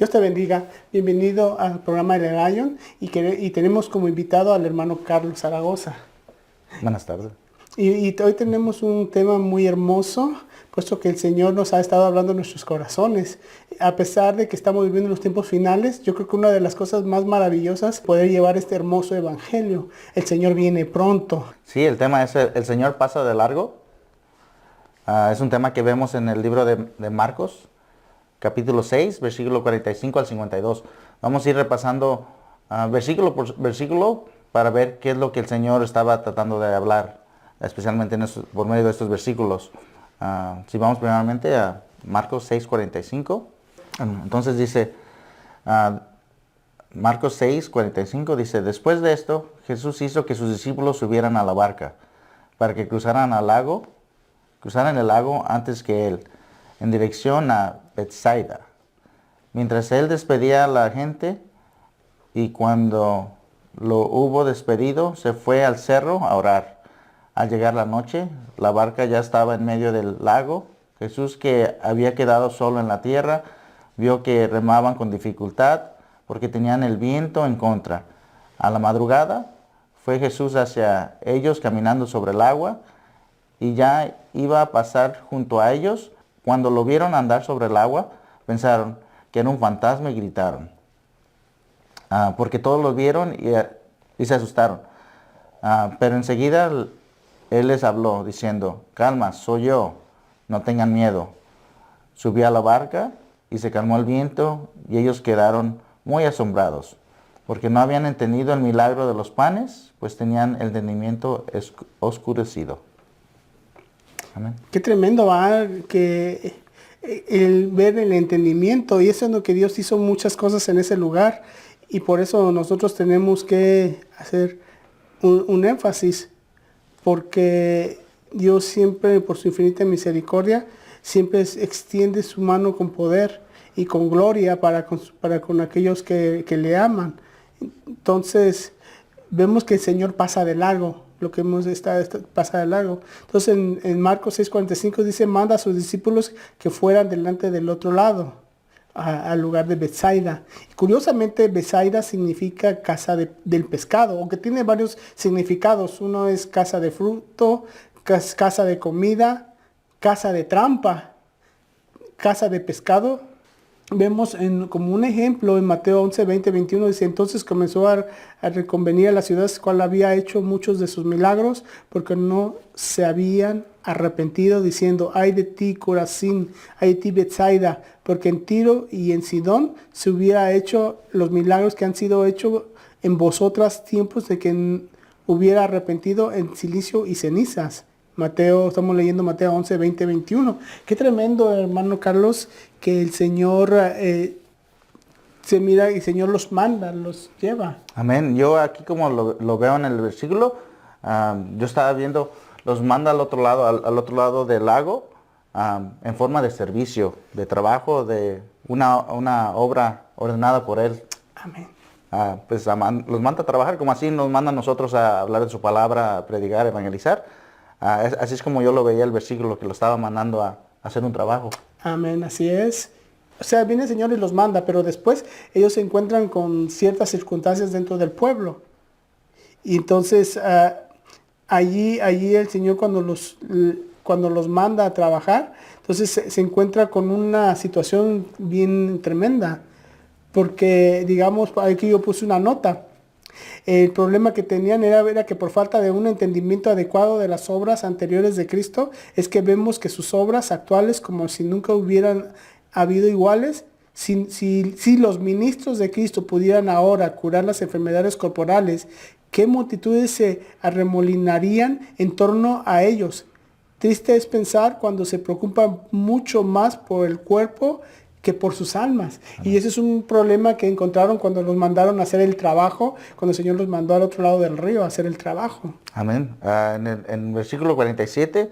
Dios te bendiga. Bienvenido al programa de Lion y tenemos como invitado al hermano Carlos Zaragoza. Buenas tardes. Y hoy tenemos un tema muy hermoso, puesto que el Señor nos ha estado hablando en nuestros corazones. A pesar de que estamos viviendo en los tiempos finales, yo creo que una de las cosas más maravillosas es poder llevar este hermoso evangelio. El Señor viene pronto. Sí, el tema es el Señor pasa de largo. Es un tema que vemos en el libro de Marcos, capítulo 6, versículo 45 al 52. Vamos a ir repasando versículo por versículo para ver qué es lo que el Señor estaba tratando de hablar, especialmente por medio de estos versículos. Si vamos primeramente a Marcos 6, 45. Entonces dice, Marcos 6, 45 dice, después de esto, Jesús hizo que sus discípulos subieran a la barca para que cruzaran el lago antes que él, en dirección a Bethsaida. Mientras él despedía a la gente, y cuando lo hubo despedido, se fue al cerro a orar. Al llegar la noche, la barca ya estaba en medio del lago. Jesús, que había quedado solo en la tierra, vio que remaban con dificultad porque tenían el viento en contra. A la madrugada fue Jesús hacia ellos caminando sobre el agua y ya iba a pasar junto a ellos. Cuando lo vieron andar sobre el agua, pensaron que era un fantasma y gritaron. Porque todos lo vieron y se asustaron. Pero enseguida él les habló diciendo, calma, soy yo, no tengan miedo. Subió a la barca y se calmó el viento y ellos quedaron muy asombrados, porque no habían entendido el milagro de los panes, pues tenían el entendimiento oscurecido. Amén. Qué tremendo va que el ver el entendimiento, y eso es lo que Dios hizo muchas cosas en ese lugar, y por eso nosotros tenemos que hacer un énfasis, porque Dios siempre, por su infinita misericordia, siempre extiende su mano con poder y con gloria para con aquellos que le aman. Entonces, vemos que el Señor pasa de largo, lo que hemos pasa de largo. Entonces, en Marcos 6:45 dice, manda a sus discípulos que fueran delante del otro lado, al lugar de Bethsaida. Y curiosamente, Bethsaida significa casa del pescado, aunque tiene varios significados. Uno es casa de fruto, casa de comida, casa de trampa, casa de pescado. Vemos como un ejemplo en Mateo 11, 20, 21, dice, entonces comenzó a reconvenir a las ciudades cual había hecho muchos de sus milagros, porque no se habían arrepentido, diciendo, ay de ti Corazín, ay de ti Bethsaida, porque en Tiro y en Sidón se hubiera hecho los milagros que han sido hechos en vosotras tiempos de que hubiera arrepentido en silicio y cenizas. Estamos leyendo Mateo 11, 20, 21. Qué tremendo, hermano Carlos, que el Señor se mira y el Señor los manda, los lleva. Amén. Yo aquí como lo veo en el versículo, yo estaba viendo, los manda al otro lado del lago, en forma de servicio, de trabajo, de una obra ordenada por Él. Amén. Los manda a trabajar, como así nos manda a nosotros a hablar de su palabra, a predicar, evangelizar. Así es como yo lo veía el versículo, que lo estaba mandando a hacer un trabajo. Amén, así es. O sea, viene el Señor y los manda, pero después ellos se encuentran con ciertas circunstancias dentro del pueblo. Y entonces allí el Señor cuando los manda a trabajar, entonces se encuentra con una situación bien tremenda. Porque, digamos, aquí yo puse una nota. El problema que tenían era que por falta de un entendimiento adecuado de las obras anteriores de Cristo, es que vemos que sus obras actuales, como si nunca hubieran habido iguales, si los ministros de Cristo pudieran ahora curar las enfermedades corporales, ¿qué multitudes se arremolinarían en torno a ellos? Triste es pensar cuando se preocupan mucho más por el cuerpo que por sus almas. Y ese es un problema que encontraron cuando los mandaron a hacer el trabajo, cuando el Señor los mandó al otro lado del río a hacer el trabajo. Amén. En el versículo 47,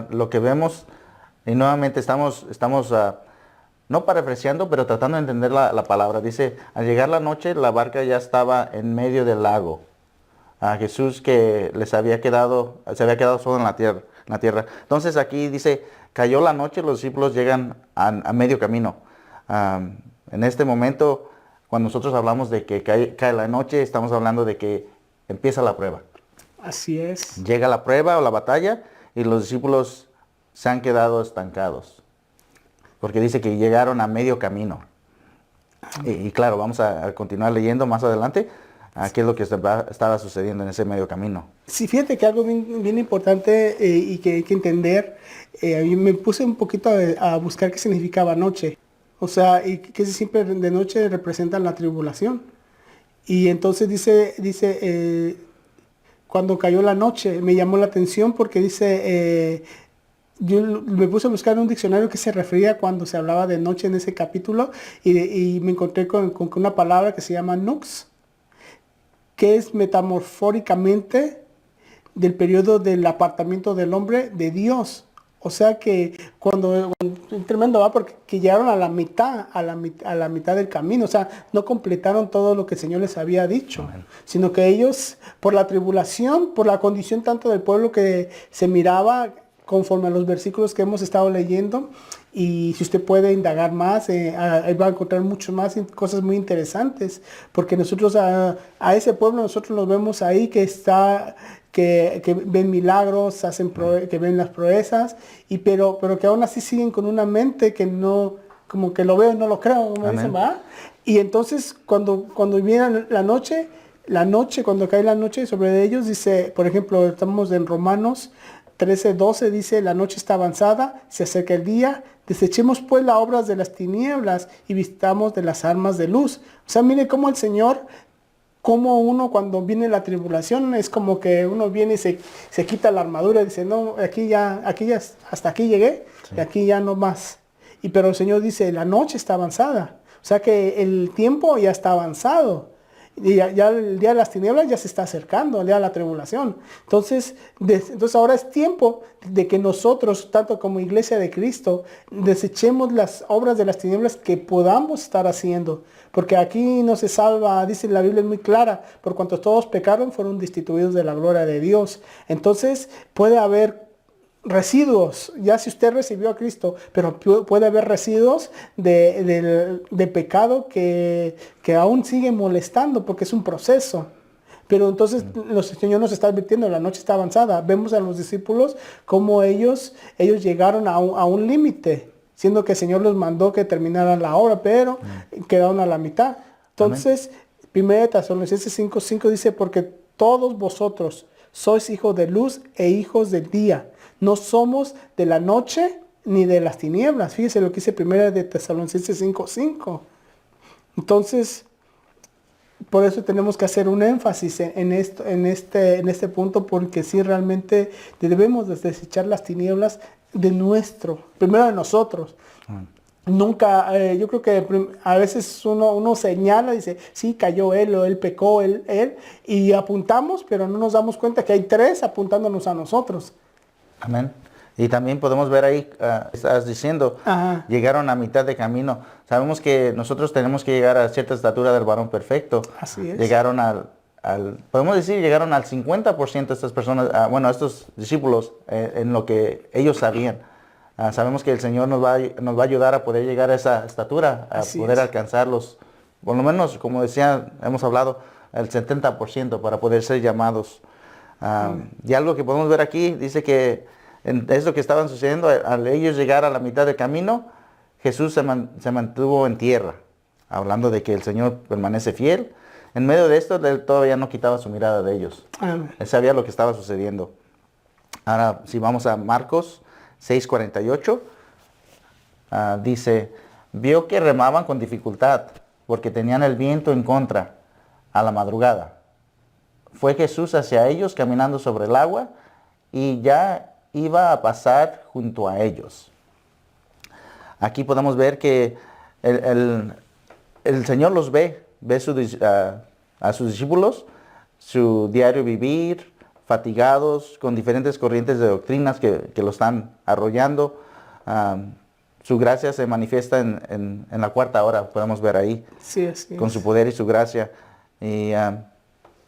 lo que vemos, y nuevamente estamos no parafraseando, pero tratando de entender la palabra. Dice, al llegar la noche, la barca ya estaba en medio del lago. A Jesús que se había quedado solo en la tierra. Entonces aquí dice, cayó la noche, los discípulos llegan a medio camino. En este momento, cuando nosotros hablamos de que cae la noche, estamos hablando de que empieza la prueba. Así es. Llega la prueba o la batalla y los discípulos se han quedado estancados. Porque dice que llegaron a medio camino. Y claro, vamos a continuar leyendo más adelante qué es lo que estaba sucediendo en ese medio camino. Sí, fíjate que algo bien importante y que hay que entender, me puse un poquito a buscar qué significaba noche. O sea, y que siempre de noche representa la tribulación. Y entonces dice cuando cayó la noche, me llamó la atención porque dice, yo me puse a buscar en un diccionario que se refería cuando se hablaba de noche en ese capítulo y me encontré con una palabra que se llama nux, que es metamorfóricamente del periodo del apartamiento del hombre de Dios. O sea que tremendo va porque que llegaron a la mitad del camino, o sea, no completaron todo lo que el Señor les había dicho, Amén. sino que ellos, por la tribulación, por la condición tanto del pueblo que se miraba conforme a los versículos que hemos estado leyendo, y si usted puede indagar más, ahí va a encontrar mucho más cosas muy interesantes, porque nosotros a ese pueblo nosotros nos vemos ahí que ven milagros, que ven las proezas, pero que aún así siguen con una mente que no, como que lo veo y no lo creo, como dicen, ¿va? Y entonces cuando viene la noche, cuando cae la noche sobre ellos, dice, por ejemplo, estamos en Romanos 13:12, dice, la noche está avanzada, se acerca el día, desechemos pues las obras de las tinieblas y vistamos de las armas de luz. O sea, mire cómo el Señor, como uno cuando viene la tribulación, es como que uno viene y se quita la armadura y dice, no, aquí ya, hasta aquí llegué, Sí. y aquí ya no más. Pero el Señor dice, la noche está avanzada. O sea que el tiempo ya está avanzado. Y ya el día de las tinieblas ya se está acercando, el día de la tribulación. Entonces ahora es tiempo de que nosotros, tanto como iglesia de Cristo, desechemos las obras de las tinieblas que podamos estar haciendo. Porque aquí no se salva, dice la Biblia es muy clara, por cuanto todos pecaron, fueron destituidos de la gloria de Dios. Entonces puede haber residuos, ya si usted recibió a Cristo, pero puede haber residuos de pecado que aún siguen molestando porque es un proceso. Pero entonces el Señor nos está advirtiendo, la noche está avanzada. Vemos a los discípulos como ellos llegaron a un límite, siendo que el Señor los mandó que terminaran la obra, pero quedaron a la mitad. Entonces, 1 Tesalonicenses 5:5 dice, porque todos vosotros sois hijos de luz e hijos del día. No somos de la noche ni de las tinieblas. Fíjese lo que dice 1 Tesalonicenses 5:5. Entonces, por eso tenemos que hacer un énfasis en este punto, porque sí realmente debemos desechar las tinieblas primero de nosotros. Nunca, yo creo que a veces uno señala y dice, sí, cayó él o él pecó, él, y apuntamos, pero no nos damos cuenta que hay tres apuntándonos a nosotros. Amén. Y también podemos ver ahí, estás diciendo, Ajá. llegaron a mitad de camino. Sabemos que nosotros tenemos que llegar a cierta estatura del varón perfecto. Así es. Llegaron podemos decir, llegaron al 50% estas personas, estos discípulos, en lo que ellos sabían. Sabemos que el Señor nos va a ayudar a poder llegar a esa estatura, a Así poder es. alcanzarlos, por lo menos, como decía, hemos hablado, el 70% para poder ser llamados. Y algo que podemos ver aquí, dice que es lo que estaban sucediendo, al ellos llegar a la mitad del camino, Jesús se mantuvo en tierra, hablando de que el Señor permanece fiel. En medio de esto, él todavía no quitaba su mirada de ellos. Amén. Él sabía lo que estaba sucediendo. Ahora, si vamos a Marcos 6:48, dice, vio que remaban con dificultad, porque tenían el viento en contra, a la madrugada. Fue Jesús hacia ellos caminando sobre el agua, y ya iba a pasar junto a ellos. Aquí podemos ver que el Señor los ve a sus discípulos, su diario vivir, fatigados, con diferentes corrientes de doctrinas que lo están arrollando. Su gracia se manifiesta en la cuarta hora, podemos ver ahí, Sí, así con es. su poder y su gracia. Y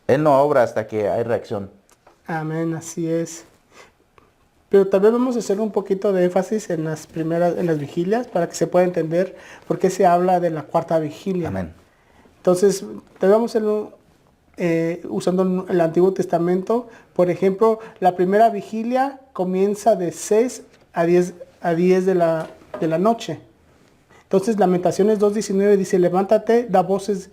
Él no obra hasta que hay reacción. Amén, así es. Pero tal vez vamos a hacer un poquito de énfasis en las vigilias para que se pueda entender por qué se habla de la cuarta vigilia. Amén. Entonces, tal vez vamos a hacerlo usando el Antiguo Testamento. Por ejemplo, la primera vigilia comienza de 6 a 10 de la noche. Entonces, Lamentaciones 2:19 dice, levántate, da voces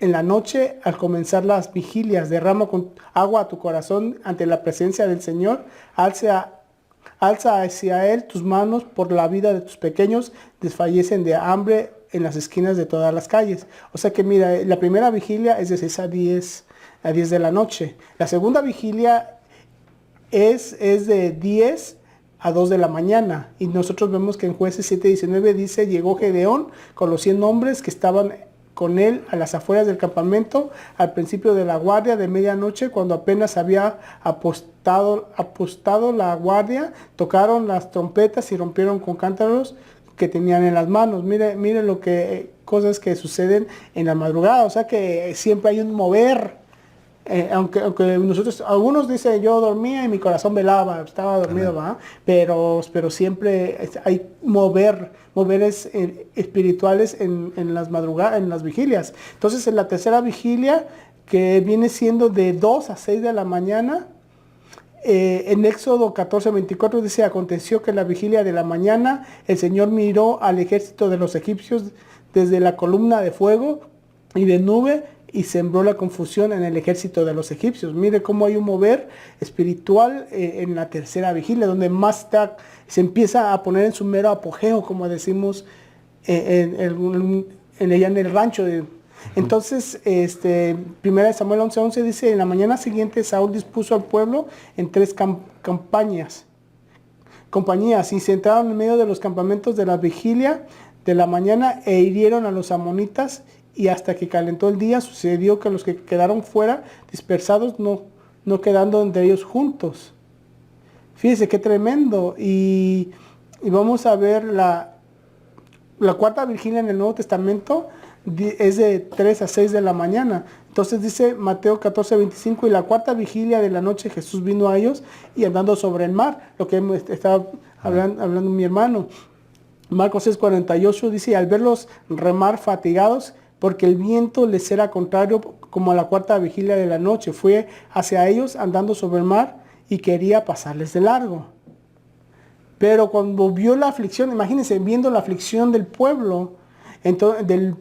en la noche al comenzar las vigilias, derrama con agua a tu corazón ante la presencia del Señor, alza hacia Él tus manos por la vida de tus pequeños, desfallecen de hambre en las esquinas de todas las calles. O sea que mira, la primera vigilia es de 6 a 10 de la noche. La segunda vigilia es de 10 a 2 de la mañana. Y nosotros vemos que en Jueces 7:19 dice, llegó Gedeón con los 100 hombres que estaban con él a las afueras del campamento al principio de la guardia de medianoche, cuando apenas había apostado la guardia, tocaron las trompetas y rompieron con cántaros que tenían en las manos. Mire lo que cosas que suceden en la madrugada. O sea que siempre hay un mover. Aunque nosotros, algunos dicen, yo dormía y mi corazón velaba, estaba dormido, ¿va? Pero siempre hay moveres espirituales en las madrugadas, en las vigilias. Entonces, en la tercera vigilia, que viene siendo de 2 a 6 de la mañana, en Éxodo 14:24 dice, aconteció que en la vigilia de la mañana el Señor miró al ejército de los egipcios desde la columna de fuego y de nube, y sembró la confusión en el ejército de los egipcios. Mire cómo hay un mover espiritual en la tercera vigilia, donde más se empieza a poner en su mero apogeo, como decimos allá en el rancho. Entonces, 1 Samuel 11:11 dice, en la mañana siguiente Saúl dispuso al pueblo en 3 compañías, y se entraron en medio de los campamentos de la vigilia de la mañana e hirieron a los amonitas. Y hasta que calentó el día, sucedió que los que quedaron fuera, dispersados, no quedando entre ellos juntos. Fíjese qué tremendo. Y vamos a ver la cuarta vigilia en el Nuevo Testamento, es de 3 a 6 de la mañana. Entonces dice Mateo 14:25, y la cuarta vigilia de la noche Jesús vino a ellos y andando sobre el mar, lo que estaba hablando mi hermano. Marcos 6:48 dice, al verlos remar fatigados, porque el viento les era contrario, como a la cuarta vigilia de la noche, fue hacia ellos andando sobre el mar y quería pasarles de largo. Pero cuando vio la aflicción, imagínense, viendo la aflicción del pueblo, de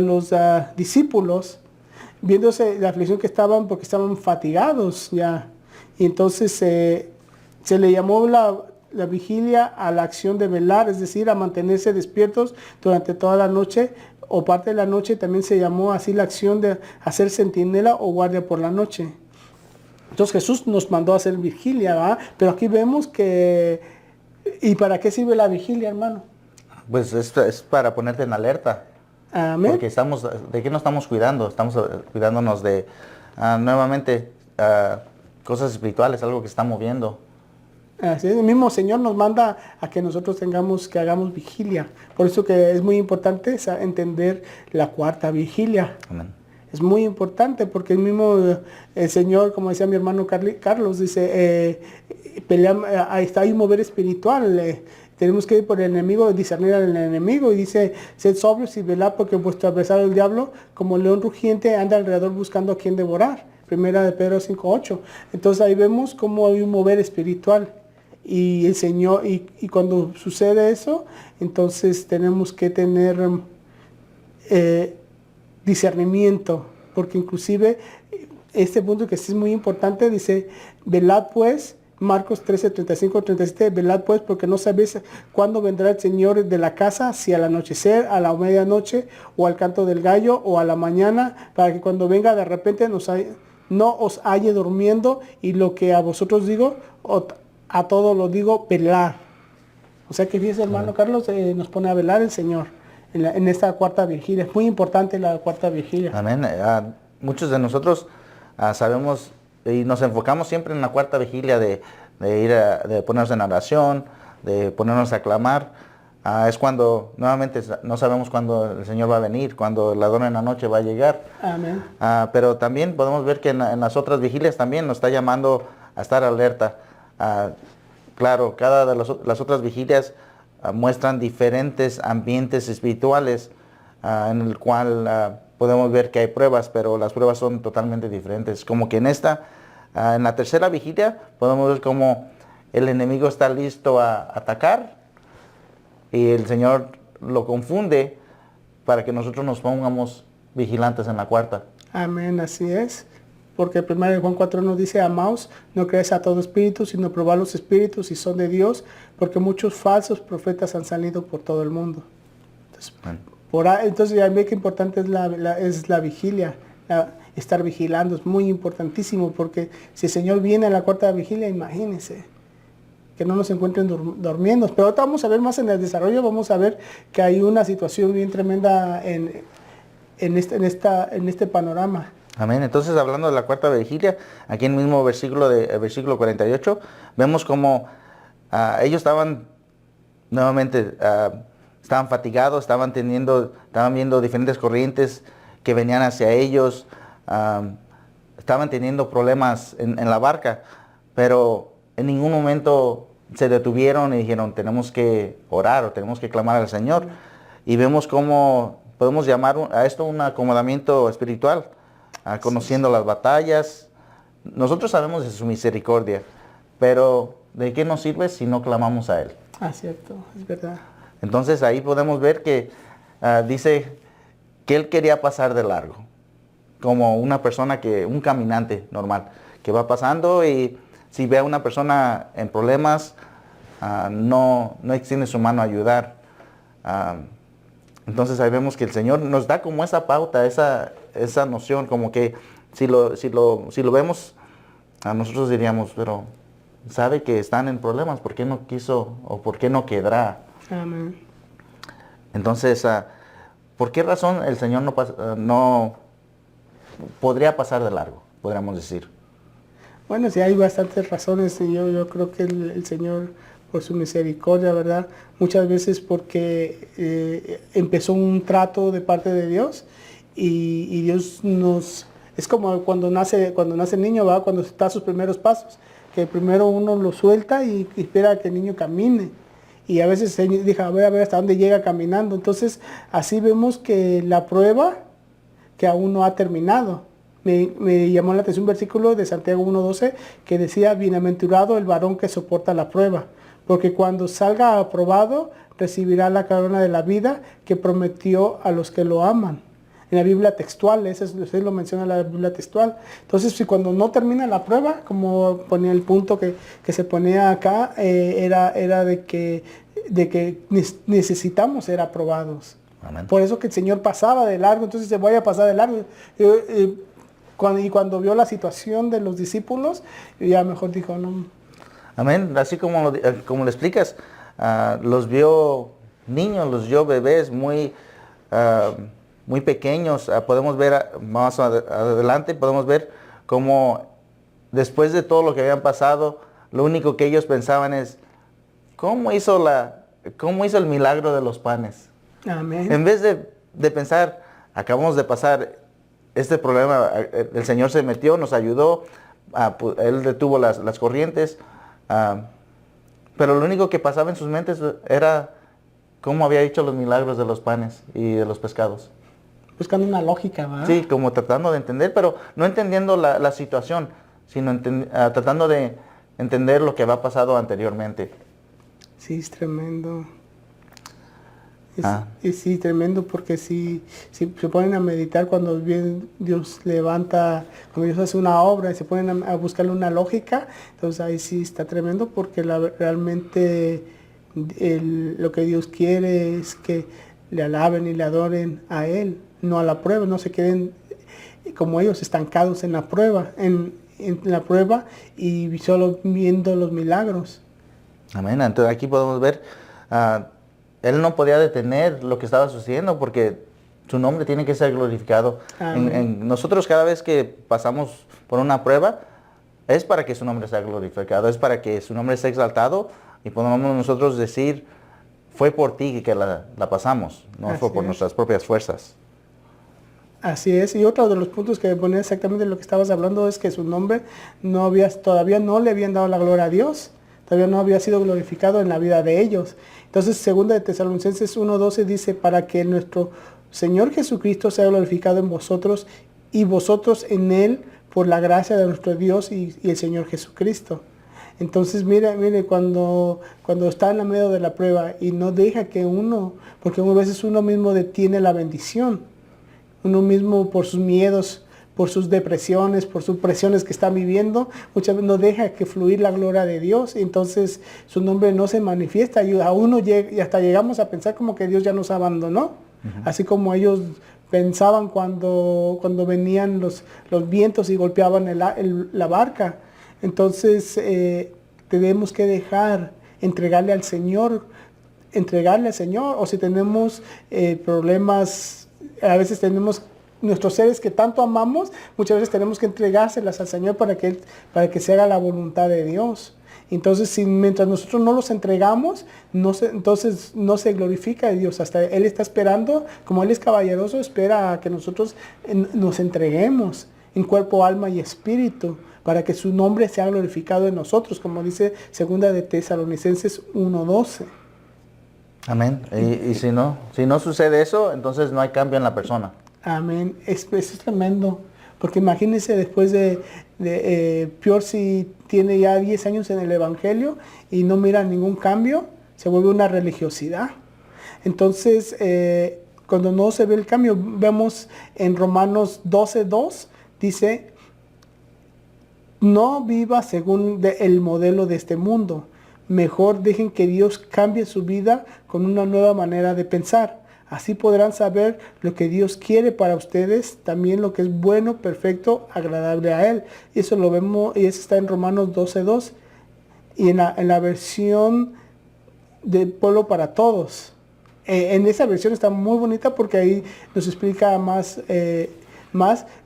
los discípulos, viéndose la aflicción que estaban, porque estaban fatigados ya. Y entonces se le llamó la vigilia a la acción de velar, es decir, a mantenerse despiertos durante toda la noche o parte de la noche. También se llamó así la acción de hacer centinela o guardia por la noche. Entonces Jesús nos mandó a hacer vigilia, ¿verdad? Pero aquí vemos que... ¿Y para qué sirve la vigilia, hermano? Pues esto es para ponerte en alerta. Amén. Porque ¿de qué nos estamos cuidando? Estamos cuidándonos de, nuevamente, cosas espirituales, algo que está moviendo. Así es, el mismo Señor nos manda a que nosotros que hagamos vigilia. Por eso que es muy importante entender la cuarta vigilia. Amén. Es muy importante porque el Señor, como decía mi hermano Carlos, dice, hay un mover espiritual. Tenemos que ir por el enemigo, discernir al enemigo. Y dice, sed sobrios y velad, porque vuestro adversario el diablo, como león rugiente, anda alrededor buscando a quien devorar. Primera de Pedro 5:8. Entonces ahí vemos cómo hay un mover espiritual. Y el Señor, y cuando sucede eso, entonces tenemos que tener discernimiento, porque inclusive este punto que sí es muy importante, dice, velad pues, Marcos 13:35-37, velad pues, porque no sabéis cuándo vendrá el Señor de la casa, si al anochecer, a la medianoche, o al canto del gallo, o a la mañana, para que cuando venga de repente no os halle durmiendo, y lo que a vosotros digo, a todo lo digo, velar. O sea que fíjese, hermano Carlos, nos pone a velar el Señor en esta cuarta vigilia. Es muy importante la cuarta vigilia. Amén. Muchos de nosotros sabemos y nos enfocamos siempre en la cuarta vigilia de ponernos en oración, de ponernos a clamar. Es cuando nuevamente no sabemos cuándo el Señor va a venir, cuando el ladrón en la noche va a llegar. Amén. Pero también podemos ver que en las otras vigilias también nos está llamando a estar alerta, Ah, claro, cada de las otras vigilias muestran diferentes ambientes espirituales en el cual podemos ver que hay pruebas, pero las pruebas son totalmente diferentes. Como que en en la tercera vigilia, podemos ver cómo el enemigo está listo a atacar y el Señor lo confunde para que nosotros nos pongamos vigilantes en la cuarta. Amén, así es. Porque el 1 Juan 4 nos dice, amaos, no creáis a todo espíritu, sino probad los espíritus si son de Dios, porque muchos falsos profetas han salido por todo el mundo. Entonces ya ve que importante es la vigilia, estar vigilando, es muy importantísimo, porque si el Señor viene a la cuarta vigilia, imagínense, que no nos encuentren durmiendo. Pero ahorita vamos a ver más en el desarrollo, vamos a ver que hay una situación bien tremenda en este panorama. Amén. Entonces, hablando de la cuarta vigilia, aquí en el mismo versículo 48, vemos como ellos estaban nuevamente, estaban fatigados, estaban viendo diferentes corrientes que venían hacia ellos, estaban teniendo problemas en la barca, pero en ningún momento se detuvieron y dijeron, tenemos que orar o tenemos que clamar al Señor. Y vemos cómo podemos llamar a esto un acomodamiento espiritual. Conociendo las batallas. Nosotros sabemos de su misericordia, pero ¿de qué nos sirve si no clamamos a Él? Cierto, es verdad. Entonces ahí podemos ver que dice que Él quería pasar de largo, como una persona un caminante normal, que va pasando y si ve a una persona en problemas, no extiende su mano a ayudar. Entonces ahí vemos que el Señor nos da como esa pauta, esa noción, como que si lo vemos, nosotros diríamos, pero sabe que están en problemas, ¿por qué no quiso o por qué no quedará? Amén. Entonces, ¿por qué razón el Señor no podría pasar de largo, podríamos decir? Bueno, sí hay bastantes razones y yo creo que el Señor, por su misericordia, ¿verdad? Muchas veces porque empezó un trato de parte de Dios y Dios es como cuando nace el niño, ¿verdad? Cuando está a sus primeros pasos, que primero uno lo suelta y espera que el niño camine. Y a veces se deja a ver hasta dónde llega caminando. Entonces, así vemos que la prueba que aún no ha terminado. Me llamó la atención un versículo de Santiago 1:12 que decía, bienaventurado el varón que soporta la prueba, porque cuando salga aprobado, recibirá la corona de la vida que prometió a los que lo aman. En la Biblia textual, eso lo menciona la Biblia textual. Entonces, si cuando no termina la prueba, como ponía el punto que se ponía acá, era de que necesitamos ser aprobados. Amén. Por eso que el Señor pasaba de largo, entonces se vaya a pasar de largo. Cuando vio la situación de los discípulos, ya mejor dijo, no. Amén. Así como lo explicas, los vio niños, los vio bebés muy pequeños. Podemos ver más adelante, podemos ver cómo después de todo lo que habían pasado, lo único que ellos pensaban es, ¿cómo hizo el milagro de los panes? Amén. En vez de pensar, acabamos de pasar este problema, el Señor se metió, nos ayudó, Él detuvo las corrientes, pero lo único que pasaba en sus mentes era cómo había hecho los milagros de los panes y de los pescados. Buscando una lógica, ¿verdad? Sí, como tratando de entender, pero no entendiendo la situación, sino tratando de entender lo que había pasado anteriormente. Sí, es tremendo. Sí, tremendo, porque si se ponen a meditar cuando Dios levanta, cuando Dios hace una obra y se ponen a buscarle una lógica, entonces ahí sí está tremendo, porque realmente lo que Dios quiere es que le alaben y le adoren a Él, no a la prueba, no se queden como ellos estancados en la prueba, en la prueba y solo viendo los milagros. Amén. Entonces aquí podemos ver, Él no podía detener lo que estaba sucediendo porque su nombre tiene que ser glorificado. Nosotros cada vez que pasamos por una prueba, es para que su nombre sea glorificado, es para que su nombre sea exaltado y podamos nosotros decir, fue por ti que la pasamos, no fue por nuestras propias fuerzas. Así es, y otro de los puntos que ponía exactamente lo que estabas hablando es que su nombre todavía no le habían dado la gloria a Dios, todavía no había sido glorificado en la vida de ellos. Entonces, segunda de Tesalonicenses 1:12 dice, para que nuestro Señor Jesucristo sea glorificado en vosotros y vosotros en Él por la gracia de nuestro Dios y el Señor Jesucristo. Entonces, mire, cuando está en la medio de la prueba y no deja que porque a veces uno mismo detiene la bendición. Uno mismo por sus miedos, por sus depresiones, por sus presiones que está viviendo, muchas veces no deja que fluir la gloria de Dios. Entonces su nombre no se manifiesta y y hasta llegamos a pensar como que Dios ya nos abandonó. Así como ellos pensaban cuando venían los vientos y golpeaban la barca. Entonces tenemos que entregarle al Señor, o si tenemos problemas. A veces tenemos nuestros seres que tanto amamos, muchas veces tenemos que entregárselas al Señor para que se haga la voluntad de Dios. Entonces, mientras nosotros no los entregamos, entonces no se glorifica a Dios. Hasta Él está esperando, como Él es caballeroso, espera a que nosotros nos entreguemos en cuerpo, alma y espíritu, para que su nombre sea glorificado en nosotros, como dice segunda de Tesalonicenses 1:12. Amén. Y si no sucede eso, entonces no hay cambio en la persona. Amén. Eso es tremendo. Porque imagínense después peor si tiene ya 10 años en el Evangelio y no mira ningún cambio, se vuelve una religiosidad. Entonces, cuando no se ve el cambio, vemos en Romanos 12:2, dice, no viva según el modelo de este mundo. Mejor dejen que Dios cambie su vida con una nueva manera de pensar. Así podrán saber lo que Dios quiere para ustedes, también lo que es bueno, perfecto, agradable a Él. Y eso lo vemos, y eso está en Romanos 12:2 y en la versión de Pueblo para Todos. En esa versión está muy bonita porque ahí nos explica más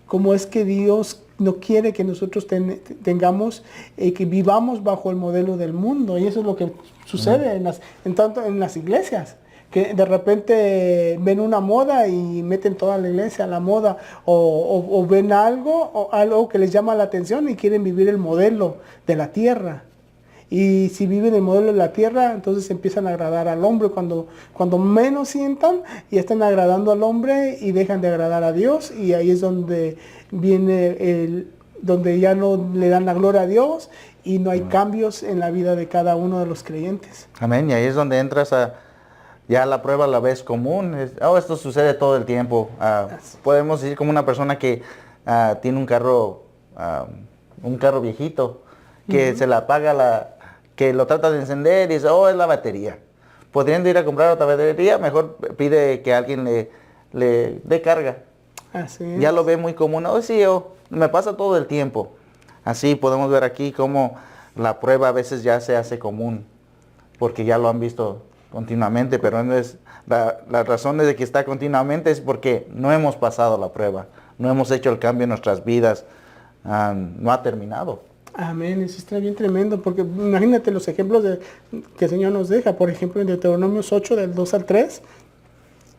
cómo es que Dios no quiere que nosotros tengamos, que vivamos bajo el modelo del mundo. Y eso es lo que sucede en las iglesias. Que de repente ven una moda y meten toda la iglesia a la moda. O ven algo que les llama la atención y quieren vivir el modelo de la tierra. Y si viven el modelo de la tierra, entonces empiezan a agradar al hombre cuando menos sientan y están agradando al hombre y dejan de agradar a Dios. Y ahí es donde viene donde ya no le dan la gloria a Dios y no hay cambios en la vida de cada uno de los creyentes. Amén. Y ahí es donde entras ya la prueba la ves común. Esto sucede todo el tiempo. Podemos decir como una persona que tiene un carro viejito, que se le apaga que lo trata de encender y dice, es la batería. Pudiendo ir a comprar otra batería, mejor pide que alguien le dé carga. Así es. Ya lo ve muy común. Me pasa todo el tiempo. Así podemos ver aquí cómo la prueba a veces ya se hace común, porque ya lo han visto continuamente, pero no es la razón de que está continuamente es porque no hemos pasado la prueba, no hemos hecho el cambio en nuestras vidas, no ha terminado. Amén, eso está bien tremendo, porque imagínate los ejemplos que el Señor nos deja. Por ejemplo, en Deuteronomio 8, del 2 al 3,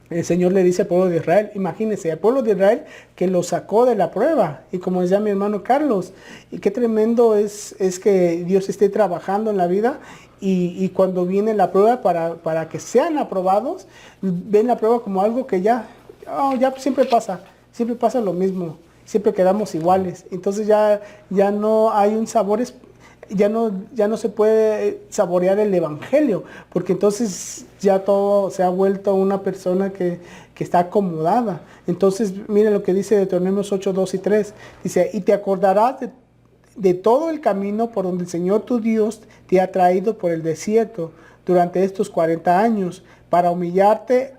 el Señor le dice al pueblo de Israel, imagínense, al pueblo de Israel que lo sacó de la prueba. Y como decía mi hermano Carlos, y qué tremendo es que Dios esté trabajando en la vida y cuando viene la prueba para que sean aprobados, ven la prueba como algo que ya siempre pasa lo mismo. Siempre quedamos iguales. Entonces ya no hay un sabor, ya no se puede saborear el evangelio, porque entonces ya todo se ha vuelto una persona que está acomodada. Entonces miren lo que dice Deuteronomio 8, 2 y 3. Dice, y te acordarás de todo el camino por donde el Señor tu Dios te ha traído por el desierto durante estos 40 años, para humillarte,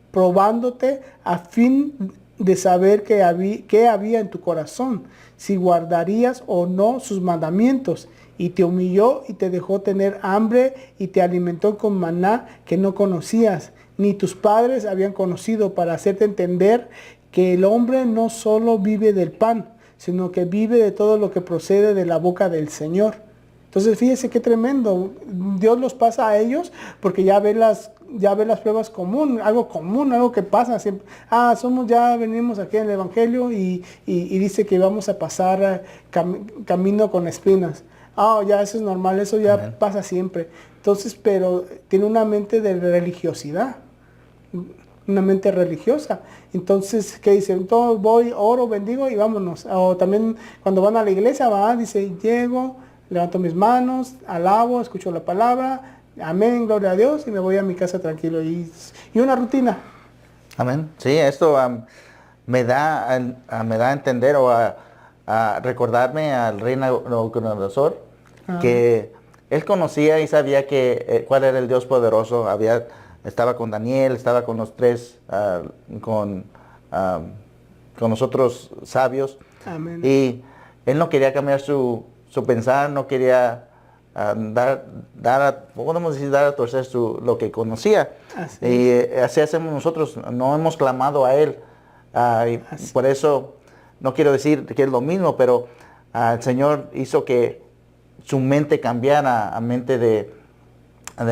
probándote a fin de saber qué había en tu corazón, si guardarías o no sus mandamientos. Y te humilló y te dejó tener hambre y te alimentó con maná que no conocías, ni tus padres habían conocido, para hacerte entender que el hombre no solo vive del pan, sino que vive de todo lo que procede de la boca del Señor. Entonces fíjese qué tremendo. Dios los pasa a ellos porque ya ve ya ve las pruebas común, algo que pasa siempre. Ya venimos aquí en el Evangelio y dice que vamos a pasar camino con espinas. Ya eso es normal, eso ya Amén. pasa siempre. Entonces, pero tiene una mente de religiosidad, una mente religiosa. Entonces, ¿qué dice? Entonces voy, oro, bendigo y vámonos. O también cuando van a la iglesia, dice, llego, levanto mis manos, alabo, escucho la palabra, amén, gloria a Dios, y me voy a mi casa tranquilo. Y una rutina. Amén. Sí, esto me da a entender o a recordarme al rey Nabucodonosor que él conocía y sabía cuál era el Dios poderoso. Estaba con Daniel, estaba con los tres, con los otros sabios. Amén. Y él no quería cambiar su pensar, no quería podemos decir, dar a torcer lo que conocía. Así Y así hacemos nosotros, no hemos clamado a Él. Y por eso, no quiero decir que es lo mismo, pero el Señor hizo que su mente cambiara a mente de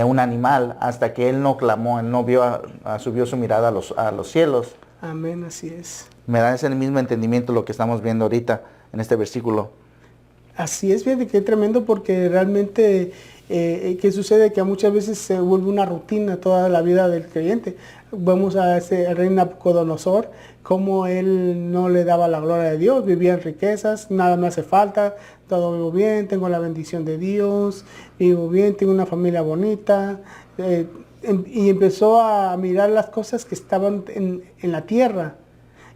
un animal hasta que Él no clamó, Él no subió su mirada a los cielos. Amén, así es. Me da ese mismo entendimiento lo que estamos viendo ahorita en este versículo. Así es, fíjate que tremendo porque realmente, ¿qué sucede? Que muchas veces se vuelve una rutina toda la vida del creyente. Vamos a ese rey Nabucodonosor, como él no le daba la gloria de Dios, vivía en riquezas, nada me hace falta, todo vivo bien, tengo la bendición de Dios, vivo bien, tengo una familia bonita. Y empezó a mirar las cosas que estaban en la tierra.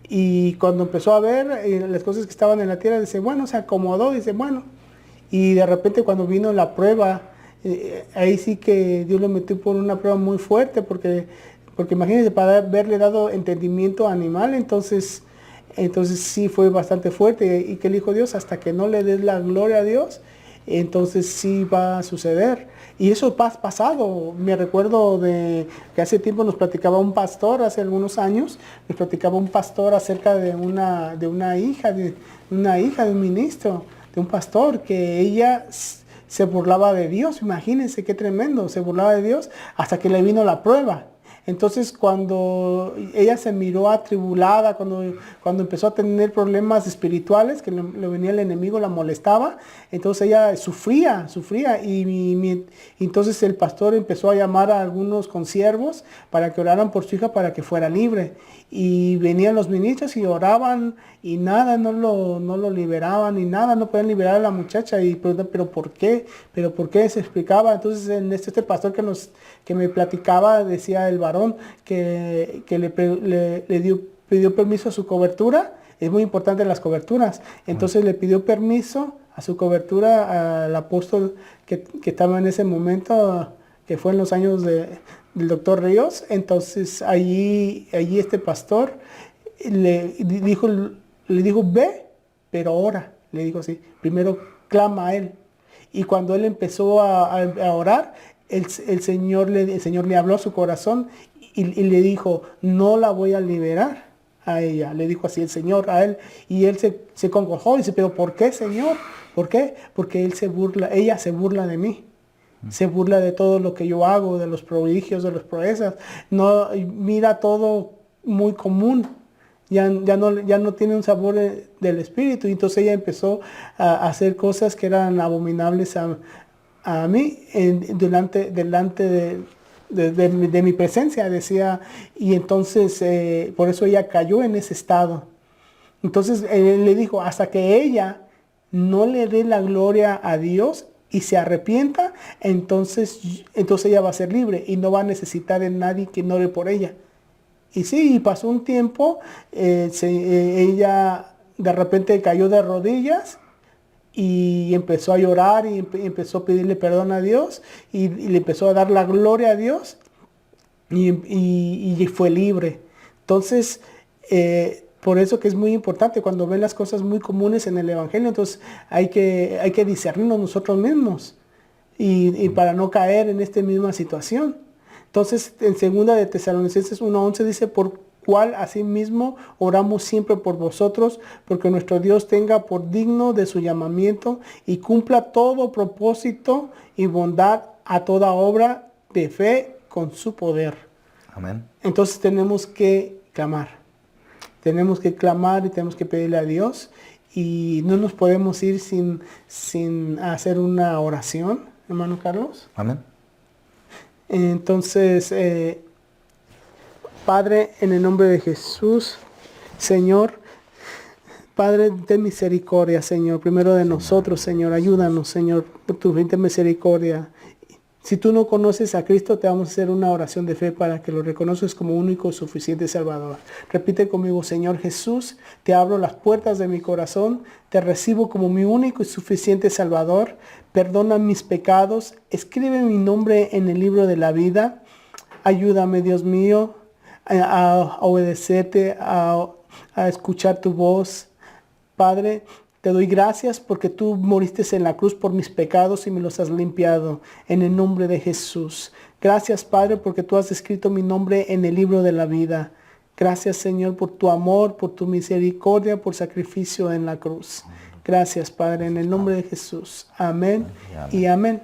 Y cuando empezó a ver las cosas que estaban en la tierra, dice, bueno, se acomodó, dice, bueno. Y de repente cuando vino la prueba, ahí sí que Dios lo metió por una prueba muy fuerte, porque imagínense, para haberle dado entendimiento animal, entonces sí fue bastante fuerte. Y que le dijo Dios, hasta que no le des la gloria a Dios, entonces sí va a suceder. Y eso pasado, me recuerdo de que hace tiempo nos platicaba un pastor, hace algunos años, nos platicaba un pastor acerca de una hija de un ministro, de un pastor, que ella se burlaba de Dios. Imagínense qué tremendo, se burlaba de Dios hasta que le vino la prueba. Entonces cuando ella se miró atribulada, cuando empezó a tener problemas espirituales, que le venía el enemigo, la molestaba, entonces ella sufría, y entonces el pastor empezó a llamar a algunos consiervos para que oraran por su hija para que fuera libre. Y venían los ministros y oraban y nada, no lo liberaban y nada, no podían liberar a la muchacha. Y pero ¿por qué? ¿Pero por qué? Se explicaba. Entonces este pastor que me platicaba, decía el varón que pidió permiso a su cobertura. Es muy importante las coberturas. Entonces le pidió permiso a su cobertura al apóstol que estaba en ese momento, que fue en los años del doctor Ríos. Entonces allí este pastor le dijo, ve, pero ora. Le dijo así, primero clama a él. Y cuando él empezó a orar, el Señor le habló a su corazón y le dijo, no la voy a liberar a ella. Le dijo así el Señor a él. Y él se congojó y dice, pero ¿por qué, Señor? ¿Por qué? Porque ella se burla de mí. Se burla de todo lo que yo hago, de los prodigios, de las proezas. No, mira todo muy común. Ya no tiene un sabor del espíritu. Y entonces ella empezó a hacer cosas que eran abominables a mí delante de mi presencia, decía. Y entonces por eso ella cayó en ese estado. Entonces él le dijo, hasta que ella no le dé la gloria a Dios y se arrepienta, entonces ella va a ser libre y no va a necesitar de nadie que ore por ella. Y sí, pasó un tiempo, ella de repente cayó de rodillas y empezó a llorar y empezó a pedirle perdón a Dios y le empezó a dar la gloria a Dios y fue libre. Entonces, por eso que es muy importante cuando ven las cosas muy comunes en el Evangelio, entonces hay que discernirnos nosotros mismos y para no caer en esta misma situación. Entonces, en 2 de Tesalonicenses 1:11 dice, por cual asimismo oramos siempre por vosotros, porque nuestro Dios tenga por digno de su llamamiento y cumpla todo propósito y bondad a toda obra de fe con su poder. Amén. Entonces tenemos que clamar. Tenemos que clamar y tenemos que pedirle a Dios. Y no nos podemos ir sin hacer una oración, hermano Carlos. Amén. Entonces, Padre, en el nombre de Jesús, Señor, Padre, ten misericordia, Señor, primero de nosotros, Señor, ayúdanos, Señor, por tu infinita misericordia. Si tú no conoces a Cristo, te vamos a hacer una oración de fe para que lo reconozcas como único y suficiente Salvador. Repite conmigo: Señor Jesús, te abro las puertas de mi corazón, te recibo como mi único y suficiente Salvador. Perdona mis pecados, escribe mi nombre en el libro de la vida. Ayúdame, Dios mío, a obedecerte, a escuchar tu voz. Padre, te doy gracias porque tú moriste en la cruz por mis pecados y me los has limpiado en el nombre de Jesús. Gracias, Padre, porque tú has escrito mi nombre en el libro de la vida. Gracias, Señor, por tu amor, por tu misericordia, por sacrificio en la cruz. Gracias, Padre, en el nombre de Jesús. Amén y amén.